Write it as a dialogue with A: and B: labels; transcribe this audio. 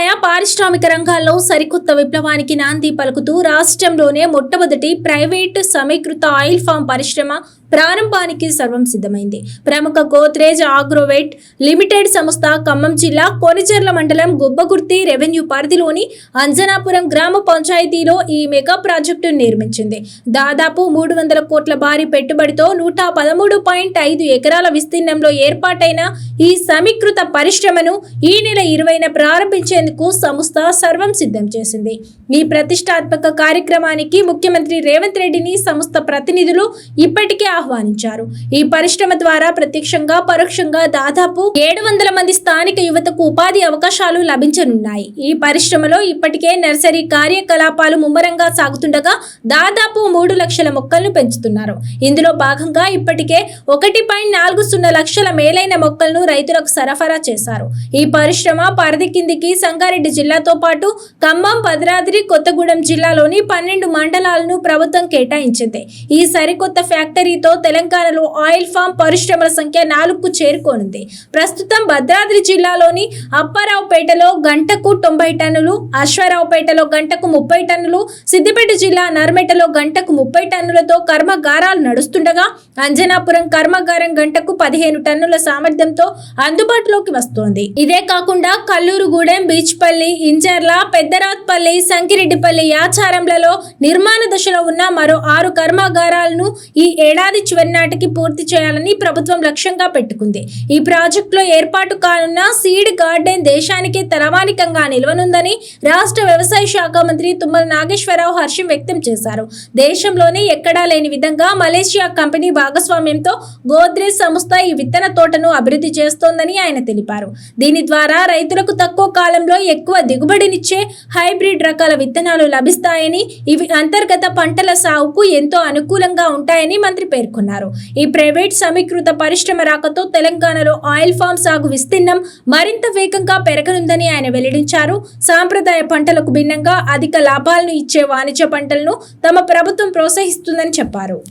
A: వ్యవసాయ పారిశ్రామిక రంగాల్లో సరికొత్త విప్లవానికి నాంది పలుకుతూ రాష్ట్రంలోనే మొట్టమొదటి ప్రైవేటు సమీకృత ఆయిల్ ఫామ్ పరిశ్రమ ప్రారంభానికి సర్వం సిద్ధమైంది. ప్రముఖ గోద్రేజ్ ఆగ్రోవేట్ లిమిటెడ్ సంస్థ ఖమ్మం జిల్లా కొనిచెర్ల మండలం గుబ్బకుర్తి రెవెన్యూ పరిధిలోని అంజనాపురం గ్రామ పంచాయతీలో ఈ మెగా ప్రాజెక్టును నిర్మించింది. దాదాపు 300 కోట్ల భారీ పెట్టుబడితో 113.5 ఎకరాల విస్తీర్ణంలో ఏర్పాటైన ఈ సమీకృత పరిశ్రమను ఈ నెల 20న ప్రారంభించేందుకు సంస్థ సర్వం సిద్ధం చేసింది. ఈ ప్రతిష్టాత్మక కార్యక్రమానికి ముఖ్యమంత్రి రేవంత్ రెడ్డిని సంస్థ ప్రతినిధులు ఇప్పటికే ఆహ్వానించారు. ఈ పరిశ్రమ ద్వారా ప్రత్యక్షంగా పరోక్షంగా దాదాపు 700 మంది స్థానిక యువతకు ఉపాధి అవకాశాలు లభించనున్నాయి. ఈ పరిశ్రమలో ఇప్పటికే నర్సరీ కార్యకలాపాలు ముమ్మరంగా సాగుతుండగా దాదాపు 3 లక్షల మొక్కలను పెంచుతున్నారు. ఇందులో భాగంగా ఇప్పటికే 1.40 లక్షల మేలైన మొక్కలను రైతులకు సరఫరా చేశారు. ఈ పరిశ్రమ పరిధి కిందికి సంగారెడ్డి జిల్లాతో పాటు ఖమ్మం, భద్రాద్రి కొత్తగూడెం జిల్లాలోని 12 మండలాలను ప్రభుత్వం కేటాయించింది. ఈ సరికొత్త ఫ్యాక్టరీతో తెలంగాణలో ఆయిల్ ఫామ్ పరిశ్రమల సంఖ్య 4కు చేరుకోనుంది. ప్రస్తుతం భద్రాద్రి జిల్లాలోని అప్పారావుపేటలో గంటకు 90 టన్నులు, అశ్వారావుపేటలో గంటకు 30 టన్నులు, సిద్దిపేట జిల్లా నర్మెటలో గంటకు 30 టన్నులతో కర్మాగారాలు నడుస్తుండగా అంజనాపురం కర్మాగారం గంటకు 15 టన్నుల సామర్థ్యంతో అందుబాటులోకి వస్తోంది. ఇదే కాకుండా కల్లూరుగూడెం, బీచ్పల్లి, ఇంజర్ల, పెద్దరాత్పల్లి, సంకిరెడ్డిపల్లి, యాచారంలలో నిర్మాణ దశలో ఉన్న మరో 6 కర్మాగారాలను ఈ ఏడాది చివరి నాటికి పూర్తి చేయాలని ప్రభుత్వం లక్ష్యంగా పెట్టుకుంది. ఈ ప్రాజెక్టులో ఏర్పాటు కానున్న సీడ్ గార్డెన్ దేశానికే తలమానికంగా నిలవనుందని రాష్ట్ర వ్యవసాయ శాఖ మంత్రి తుమ్మల నాగేశ్వరరావు హర్షం వ్యక్తం చేశారు. దేశంలోనే ఎక్కడా లేని విధంగా మలేషియా కంపెనీ భాగస్వామ్యంతో గోద్రేజ్ సంస్థ ఈ విత్తన తోటను అభివృద్ధి చేస్తోందని ఆయన తెలిపారు. దీని ద్వారా రైతులకు తక్కువ కాలంలో ఎక్కువ దిగుబడినిచ్చే హైబ్రిడ్ రకాల విత్తనాలు లభిస్తాయని, ఇవి అంతర్గత పంటల సాగుకు ఎంతో అనుకూలంగా ఉంటాయని మంత్రి పేర్కొన్నారు. ఈ ప్రైవేట్ సమీకృత పరిశ్రమ రాకతో తెలంగాణలో ఆయిల్ ఫామ్ సాగు విస్తీర్ణం మరింత వేగంగా పెరగనుందని ఆయన వెల్లడించారు. సాంప్రదాయ పంటలకు భిన్నంగా అధిక లాభాలను ఇచ్చే వాణిజ్య పంటలను తమ ప్రభుత్వం ప్రోత్సహిస్తుందని చెప్పారు.